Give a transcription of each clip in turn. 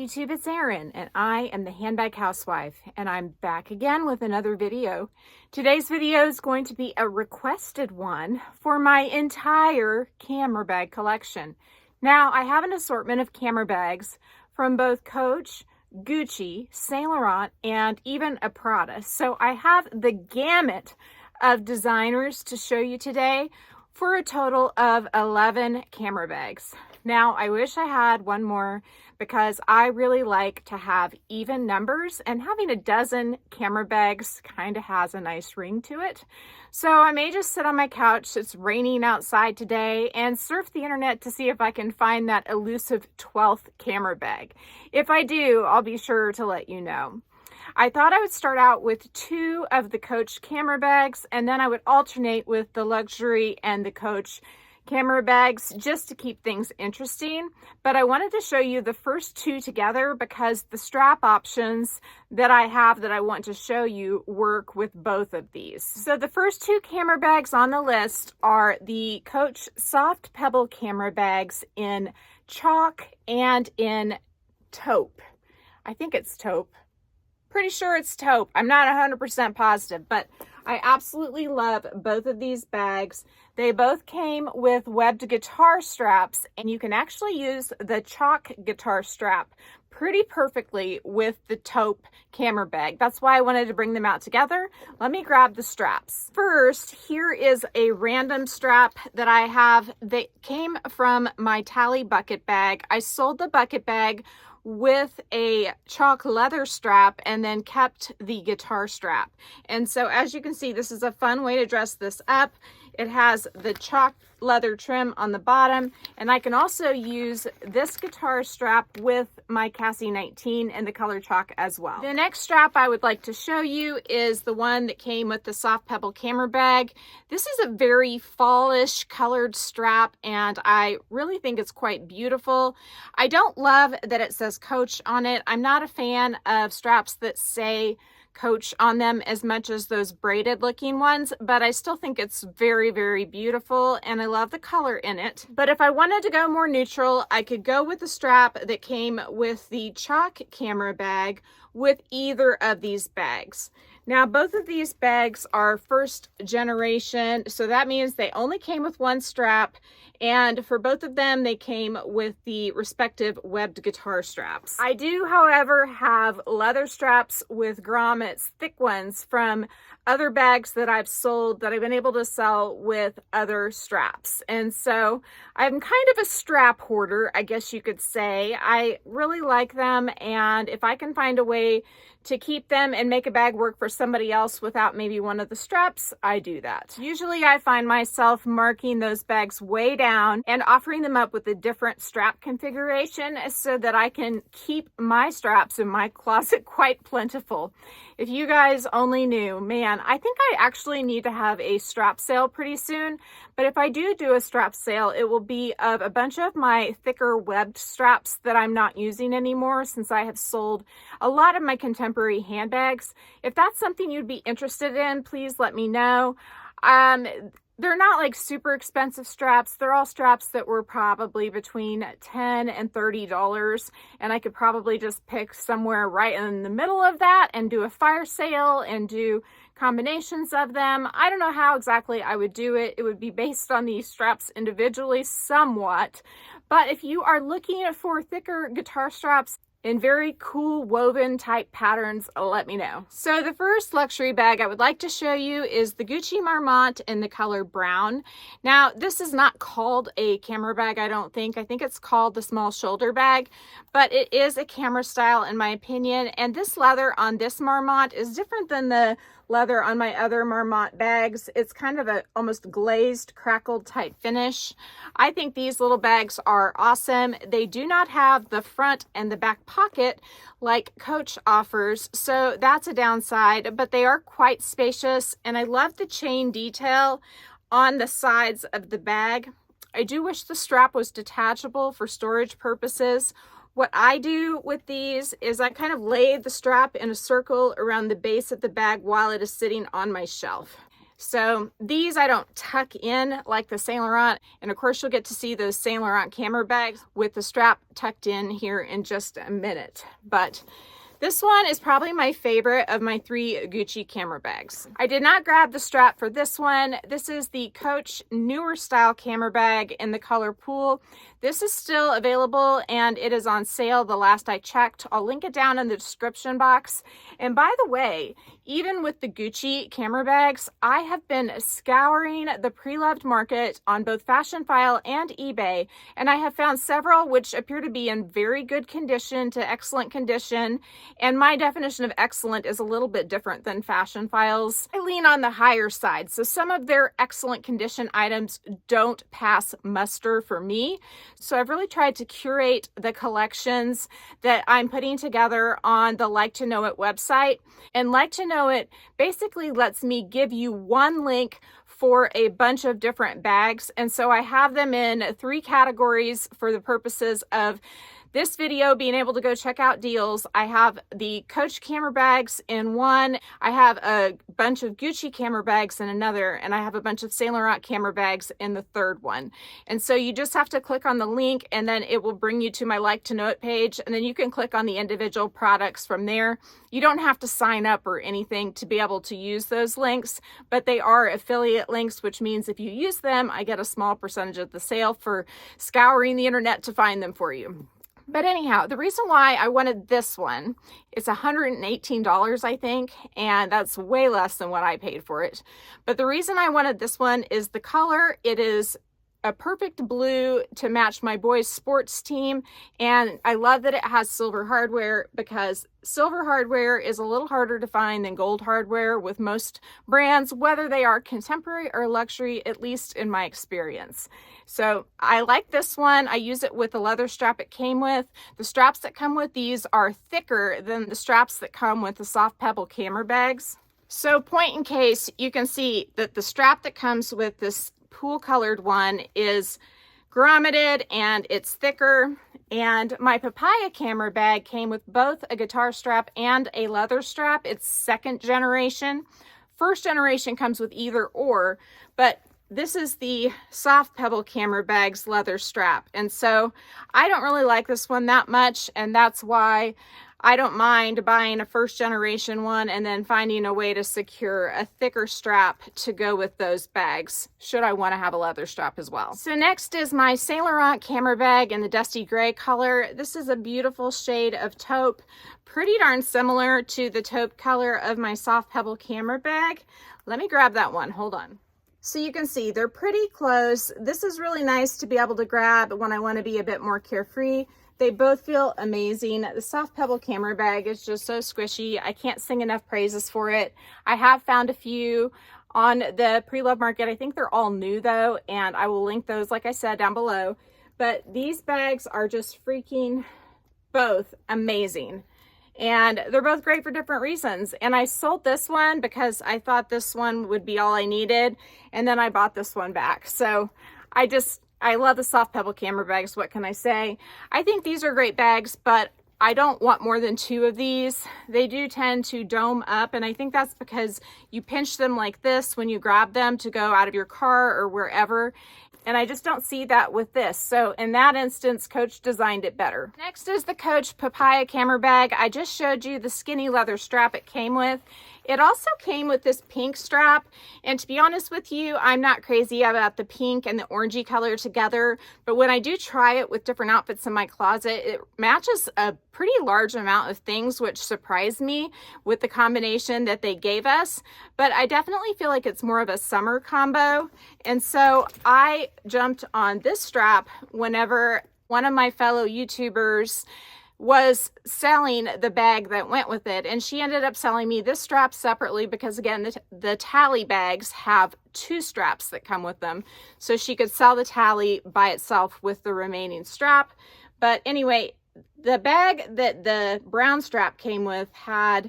YouTube, it's Erin, and I am the Handbag Housewife, and I'm back again with another video. Today's video is going to be a requested one for my entire camera bag collection. Now, I have an assortment of camera bags from both Coach, Gucci, Saint Laurent, and even a Prada. So I have the gamut of designers to show you today for a total of 11 camera bags. Now, I wish I had one more because I really like to have even numbers, and having a dozen camera bags kind of has a nice ring to it. So I may just sit on my couch, it's raining outside today, and surf the internet to see if I can find that elusive 12th camera bag. If I do, I'll be sure to let you know. I thought I would start out with 2 of the Coach camera bags, and then I would alternate with the luxury and the Coach camera bags just to keep things interesting. But I wanted to show you the first 2 together because the strap options that I have that I want to show you work with both of these. So the first 2 camera bags on the list are the Coach Soft Pebble camera bags in chalk and in taupe. I think it's taupe. Pretty sure it's taupe. I'm not 100% positive, but I absolutely love both of these bags. They both came with webbed guitar straps, and you can actually use the chalk guitar strap pretty perfectly with the taupe camera bag. That's why I wanted to bring them out together. Let me grab the straps. First, here is a random strap that I have that came from my Tally bucket bag. I sold the bucket bag with a chalk leather strap and then kept the guitar strap. And so as you can see, this is a fun way to dress this up. It has the chalk leather trim on the bottom, and I can also use this guitar strap with my Cassie 19 in the color chalk as well. The next strap I would like to show you is the one that came with the Soft Pebble camera bag. This is a very fallish colored strap, and I really think it's quite beautiful. I don't love that it says Coach on it. I'm not a fan of straps that say Coach on them as much as those braided looking ones, but I still think it's very, very beautiful, and I love the color in it. But if I wanted to go more neutral, I could go with the strap that came with the chalk camera bag with either of these bags. Now, both of these bags are first generation, so that means they only came with one strap, and for both of them, they came with the respective webbed guitar straps. I do, however, have leather straps with grommets, thick ones, from other bags that I've sold that I've been able to sell with other straps. And so I'm kind of a strap hoarder, I guess you could say. I really like them, and if I can find a way to keep them and make a bag work for somebody else without maybe one of the straps, I do that. Usually I find myself marking those bags way down and offering them up with a different strap configuration so that I can keep my straps in my closet quite plentiful. If you guys only knew, man, I think I actually need to have a strap sale pretty soon, but if I do a strap sale, it will be of a bunch of my thicker webbed straps that I'm not using anymore since I have sold a lot of my contemporary handbags. If that's something you'd be interested in, please let me know. They're not like super expensive straps. They're all straps that were probably between $10 and $30, and I could probably just pick somewhere right in the middle of that and do a fire sale and do combinations of them. I don't know how exactly I would do it. It would be based on these straps individually somewhat, but if you are looking for thicker guitar straps in very cool woven type patterns, let me know. So the first luxury bag I would like to show you is the Gucci Marmont in the color brown. Now, this is not called a camera bag, I don't think. I think it's called the small shoulder bag, but it is a camera style in my opinion. And this leather on this Marmont is different than the leather on my other Marmont bags. It's kind of a almost glazed, crackled type finish. I think these little bags are awesome. They do not have the front and the back pocket like Coach offers, so that's a downside, but they are quite spacious, and I love the chain detail on the sides of the bag. I do wish the strap was detachable for storage purposes. What I do with these is I kind of lay the strap in a circle around the base of the bag while it is sitting on my shelf. So these I don't tuck in like the Saint Laurent. And of course you'll get to see those Saint Laurent camera bags with the strap tucked in here in just a minute. But this one is probably my favorite of my 3 Gucci camera bags. I did not grab the strap for this one. This is the Coach newer style camera bag in the color Pool. This is still available and it is on sale the last I checked. I'll link it down in the description box. And by the way, even with the Gucci camera bags, I have been scouring the pre-loved market on both Fashion File and eBay, and I have found several which appear to be in very good condition to excellent condition. And my definition of excellent is a little bit different than Fashion File's. I lean on the higher side, so some of their excellent condition items don't pass muster for me. So I've really tried to curate the collections that I'm putting together on the Like to Know It website. And Like to Know It basically lets me give you one link for a bunch of different bags. And so I have them in 3 categories for the purposes of this video being able to go check out deals. I have the Coach camera bags in one, I have a bunch of Gucci camera bags in another, and I have a bunch of Saint Laurent camera bags in the third one. And so you just have to click on the link and then it will bring you to my Like to Know It page, and then you can click on the individual products from there. You don't have to sign up or anything to be able to use those links, but they are affiliate links, which means if you use them, I get a small percentage of the sale for scouring the internet to find them for you. But anyhow, the reason why I wanted this one, it's $118, I think, and that's way less than what I paid for it. But the reason I wanted this one is the color. It is a perfect blue to match my boys' sports team, and I love that it has silver hardware, because silver hardware is a little harder to find than gold hardware with most brands, whether they are contemporary or luxury, at least in my experience. So I like this one. I use it with the leather strap it came with. The straps that come with these are thicker than the straps that come with the soft pebble camera bags. So point in case, you can see that the strap that comes with this Pool colored one is grommeted and it's thicker. And my papaya camera bag came with both a guitar strap and a leather strap. It's 2nd generation. 1st generation comes with either or, but this is the soft pebble camera bag's leather strap. And so I don't really like this one that much, and that's why I don't mind buying a 1st generation one and then finding a way to secure a thicker strap to go with those bags, should I want to have a leather strap as well. So next is my Saint Laurent camera bag in the dusty gray color. This is a beautiful shade of taupe, pretty darn similar to the taupe color of my soft pebble camera bag. Let me grab that one, hold on. So you can see they're pretty close. This is really nice to be able to grab when I want to be a bit more carefree. They both feel amazing. The soft pebble camera bag is just so squishy. I can't sing enough praises for it. I have found a few on the pre-love market. I think they're all new though, and I will link those, like I said, down below. But these bags are just freaking both amazing. And they're both great for different reasons. And I sold this one because I thought this one would be all I needed. And then I bought this one back. So I love the soft pebble camera bags. What can I say? I think these are great bags, but I don't want more than 2 of these. They do tend to dome up, and I think that's because you pinch them like this when you grab them to go out of your car or wherever. And I just don't see that with this. So in that instance, Coach designed it better. Next is the Coach papaya camera bag. I just showed you the skinny leather strap it came with. It also came with this pink strap, and to be honest with you, I'm not crazy about the pink and the orangey color together, but when I do try it with different outfits in my closet, it matches a pretty large amount of things, which surprised me with the combination that they gave us. But I definitely feel like it's more of a summer combo, and so I jumped on this strap whenever one of my fellow YouTubers was selling the bag that went with it, and she ended up selling me this strap separately because, again, the tally bags have 2 straps that come with them, so she could sell the tally by itself with the remaining strap. But anyway, the bag that the brown strap came with had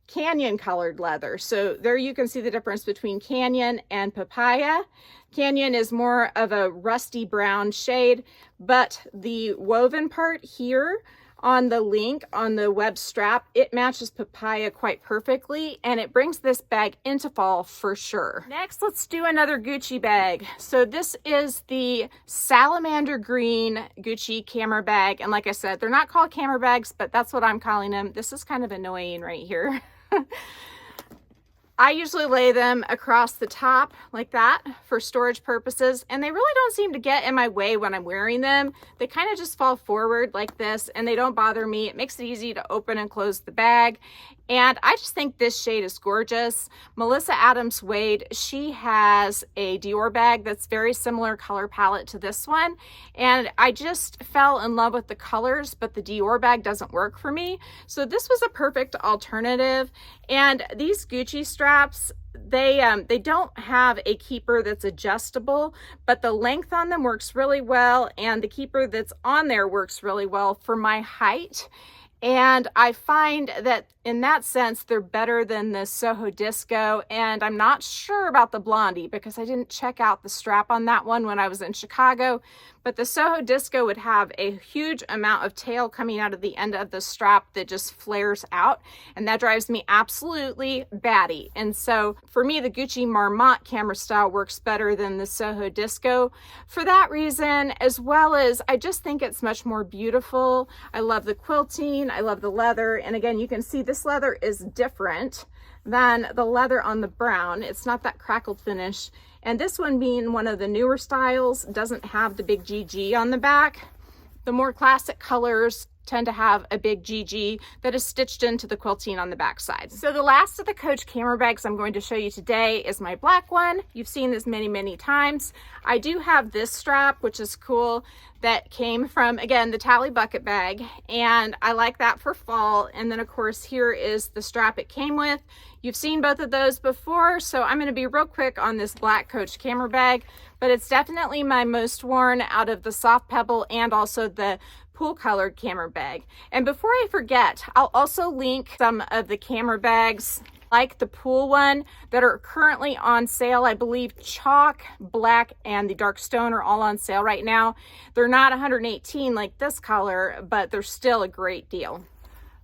canyon colored leather, so there you can see the difference between canyon and papaya. Canyon is more of a rusty brown shade, but the woven part here on the link on the web strap, it matches papaya quite perfectly, and it brings this bag into fall for sure. Next, let's do another Gucci bag. So this is the salamander green Gucci camera bag, and like I said, they're not called camera bags, but that's what I'm calling them. This is kind of annoying right here. I usually lay them across the top like that for storage purposes, and they really don't seem to get in my way when I'm wearing them. They kind of just fall forward like this, and they don't bother me. It makes it easy to open and close the bag, and I just think this shade is gorgeous. Melissa Adams Wade, she has a Dior bag that's very similar color palette to this one, and I just fell in love with the colors, but the Dior bag doesn't work for me. So this was a perfect alternative. And these Gucci straps, they don't have a keeper that's adjustable, but the length on them works really well, and the keeper that's on there works really well for my height. And I find that in that sense, they're better than the Soho Disco. And I'm not sure about the Blondie because I didn't check out the strap on that one when I was in Chicago. But the Soho Disco would have a huge amount of tail coming out of the end of the strap that just flares out. And that drives me absolutely batty. And so for me, the Gucci Marmont camera style works better than the Soho Disco for that reason, as well as I just think it's much more beautiful. I love the quilting. I love the leather. And again, you can see this leather is different than the leather on the brown. It's not that crackled finish. And this one, being one of the newer styles, doesn't have the big GG on the back. The more classic colors tend to have a big GG that is stitched into the quilting on the back side. So the last of the Coach camera bags I'm going to show you today is my black one. You've seen this many, many times. I do have this strap, which is cool, that came from, again, the Tally bucket bag, and I like that for fall. And then of course, here is the strap it came with. You've seen both of those before, so I'm gonna be real quick on this black Coach camera bag, but it's definitely my most worn out of the soft pebble and also the pool colored camera bag. And before I forget, I'll also link some of the camera bags like the pool one that are currently on sale. I believe chalk, black, and the dark stone are all on sale right now. They're not $118 like this color, but they're still a great deal.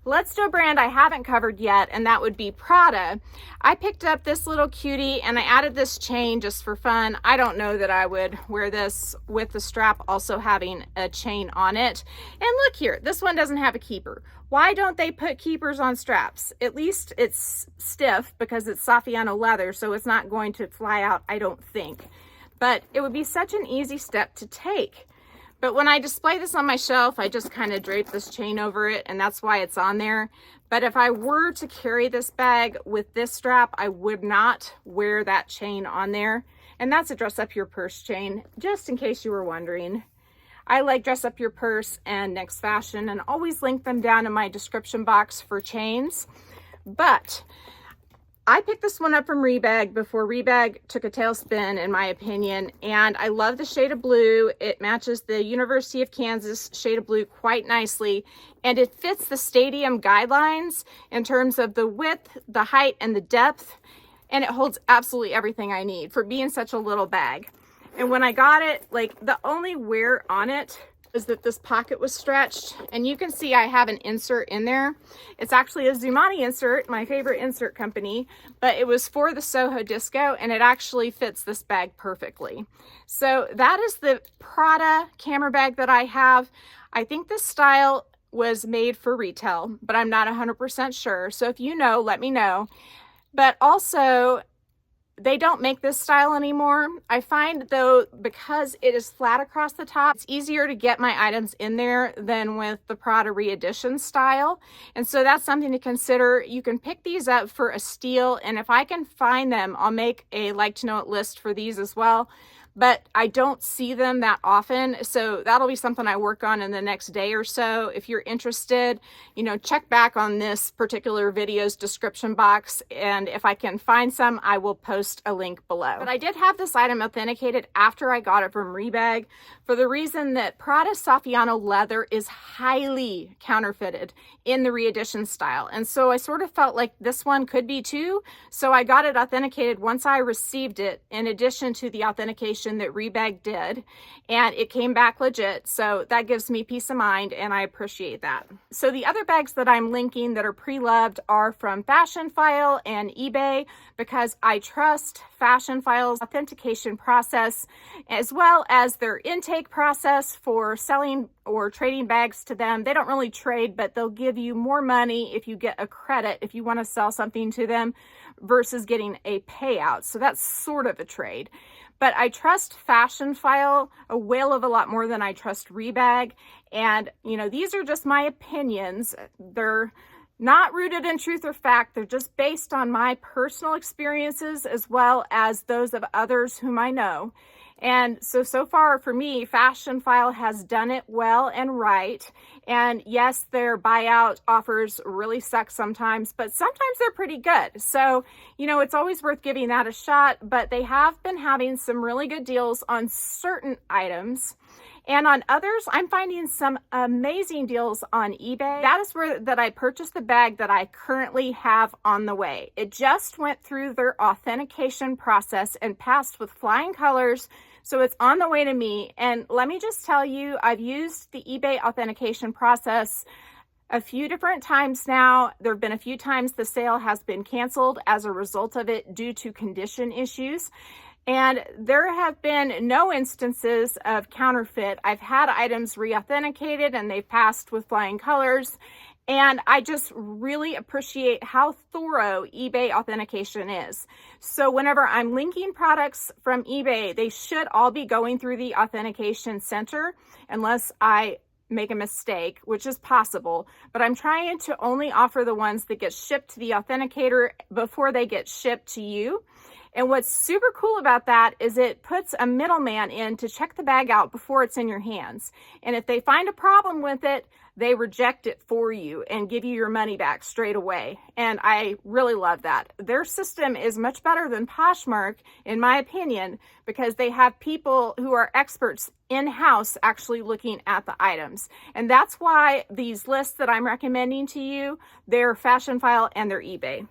Let's do a brand I haven't covered yet, and that would be Prada. I picked up this little cutie and I added this chain just for fun. I don't know that I would wear this with the strap also having a chain on it. And look here, this one doesn't have a keeper. Why don't they put keepers on straps? At least it's stiff because it's Saffiano leather, so it's not going to fly out, I don't think. But it would be such an easy step to take. But when I display this on my shelf, I just kind of drape this chain over it, and that's why it's on there. But if I were to carry this bag with this strap, I would not wear that chain on there. And that's a dress up your purse chain, just in case you were wondering. I like Dress Up Your Purse and Next Fashion, and always link them down in my description box for chains. But I picked this one up from Rebag before Rebag took a tailspin, in my opinion, and I love the shade of blue. It matches the University of Kansas shade of blue quite nicely, and it fits the stadium guidelines in terms of the width, the height, and the depth, and it holds absolutely everything I need for being such a little bag. And when I got it, like, the only wear on it is that this pocket was stretched, and you can see I have an insert in there. It's actually a Zumani insert, my favorite insert company, but it was for the Soho Disco, and it actually fits this bag perfectly. So that is the Prada camera bag that I have. I think this style was made for retail, but I'm not 100% sure. So if you know, let me know. But also, they don't make this style anymore. I find though, because it is flat across the top, it's easier to get my items in there than with the Prada re-edition style. And so that's something to consider. You can pick these up for a steal, and if I can find them, I'll make a like to know it list for these as well. But I don't see them that often, so that'll be something I work on in the next day or so. If you're interested, you know, check back on this particular video's description box, and if I can find some, I will post a link below. But I did have this item authenticated after I got it from Rebag for the reason that Prada Saffiano leather is highly counterfeited in the re-edition style, and so I sort of felt like this one could be too, so I got it authenticated once I received it, in addition to the authentication authentication that Rebag did, and it came back legit. So that gives me peace of mind, and I appreciate that. So the other bags that I'm linking that are pre-loved are from Fashionphile and eBay, because I trust Fashionphile's authentication process as well as their intake process for selling or trading bags to them. They don't really trade, but they'll give you more money if you get a credit if you want to sell something to them versus getting a payout. So that's sort of a trade. But I trust Fashionphile a whale of a lot more than I trust Rebag. And, you know, these are just my opinions. They're not rooted in truth or fact. They're just based on my personal experiences as well as those of others whom I know. And so far for me, Fashionphile has done it well and right. And yes, their buyout offers really suck sometimes, but sometimes they're pretty good. So, you know, it's always worth giving that a shot, but they have been having some really good deals on certain items. And on others, I'm finding some amazing deals on eBay. That is where I purchased the bag that I currently have on the way. It just went through their authentication process and passed with flying colors. So it's on the way to me. And let me just tell you, I've used the eBay authentication process a few different times now. There have been a few times the sale has been canceled as a result of it due to condition issues. And there have been no instances of counterfeit. I've had items re-authenticated and they've passed with flying colors. And I just really appreciate how thorough eBay authentication is. So whenever I'm linking products from eBay, they should all be going through the authentication center unless I make a mistake, which is possible. But I'm trying to only offer the ones that get shipped to the authenticator before they get shipped to you. And what's super cool about that is it puts a middleman in to check the bag out before it's in your hands. And if they find a problem with it, they reject it for you and give you your money back straight away. And I really love that. Their system is much better than Poshmark, in my opinion, because they have people who are experts in-house actually looking at the items. And that's why these lists that I'm recommending to you, they're Fashionphile and they're eBay.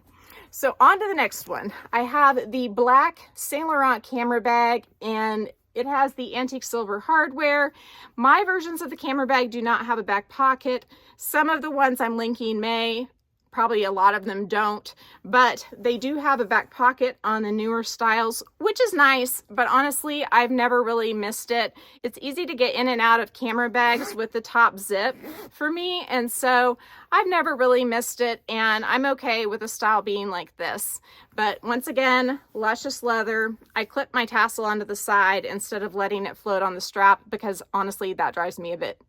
So on to the next one. I have the black Saint Laurent camera bag, and it has the antique silver hardware. My versions of the camera bag do not have a back pocket. Some of the ones I'm linking may. Probably a lot of them don't, but they do have a back pocket on the newer styles, which is nice, but honestly, I've never really missed it. It's easy to get in and out of camera bags with the top zip for me, and so I've never really missed it, and I'm okay with a style being like this. But once again, luscious leather. I clip my tassel onto the side instead of letting it float on the strap because honestly, that drives me a bit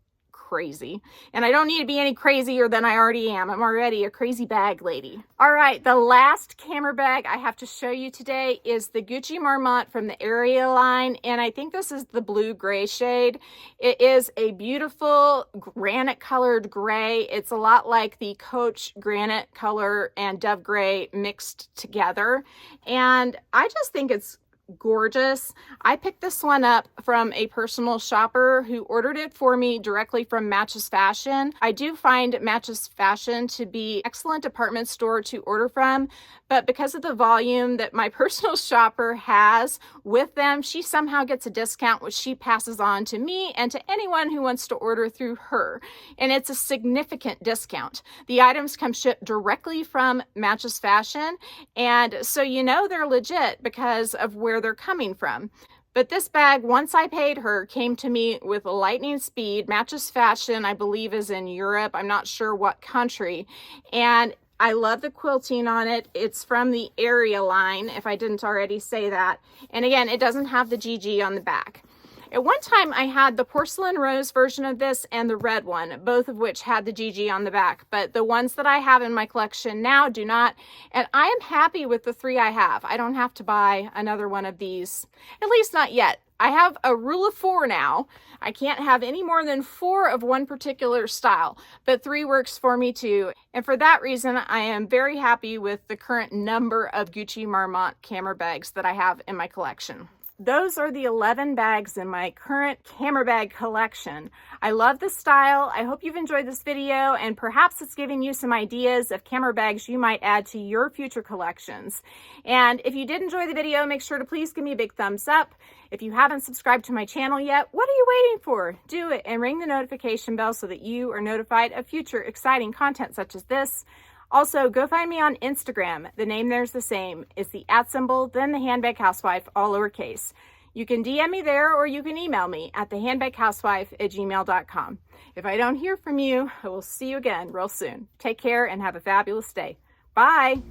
crazy. And I don't need to be any crazier than I already am. I'm already a crazy bag lady. All right, the last camera bag I have to show you today is the Gucci Marmont from the area line. And I think this is the blue gray shade. It is a beautiful granite colored gray. It's a lot like the Coach granite color and dove gray mixed together. And I just think it's gorgeous. I picked this one up from a personal shopper who ordered it for me directly from Matches Fashion. I do find Matches Fashion to be an excellent department store to order from, but because of the volume that my personal shopper has with them, she somehow gets a discount, which she passes on to me and to anyone who wants to order through her. And it's a significant discount. The items come shipped directly from Matches Fashion, and so you know they're legit because of where they're coming from. But this bag, once I paid her, came to me with lightning speed. Matches Fashion, I believe, is in Europe. I'm not sure what country. And I love the quilting on it. It's from the area line, if I didn't already say that. And again, it doesn't have the GG on the back. At one time, I had the porcelain rose version of this and the red one, both of which had the GG on the back. But the ones that I have in my collection now do not. And I am happy with the 3 I have. I don't have to buy another one of these, at least not yet. I have a rule of 4 now. I can't have any more than 4 of one particular style, but 3 works for me too. And for that reason, I am very happy with the current number of Gucci Marmont camera bags that I have in my collection. those are the 11 bags in my current camera bag collection. I love the style. I hope you've enjoyed this video, and perhaps it's giving you some ideas of camera bags you might add to your future collections. And if you did enjoy the video, make sure to please give me a big thumbs up. If you haven't subscribed to my channel yet, what are you waiting for? Do it and ring the notification bell so that you are notified of future exciting content such as this. Also, go find me on Instagram. The name there's the same. It's the @ then the Handbag Housewife, all lowercase. You can DM me there, or you can email me at thehandbaghousewife@gmail.com. If I don't hear from you, I will see you again real soon. Take care and have a fabulous day. Bye.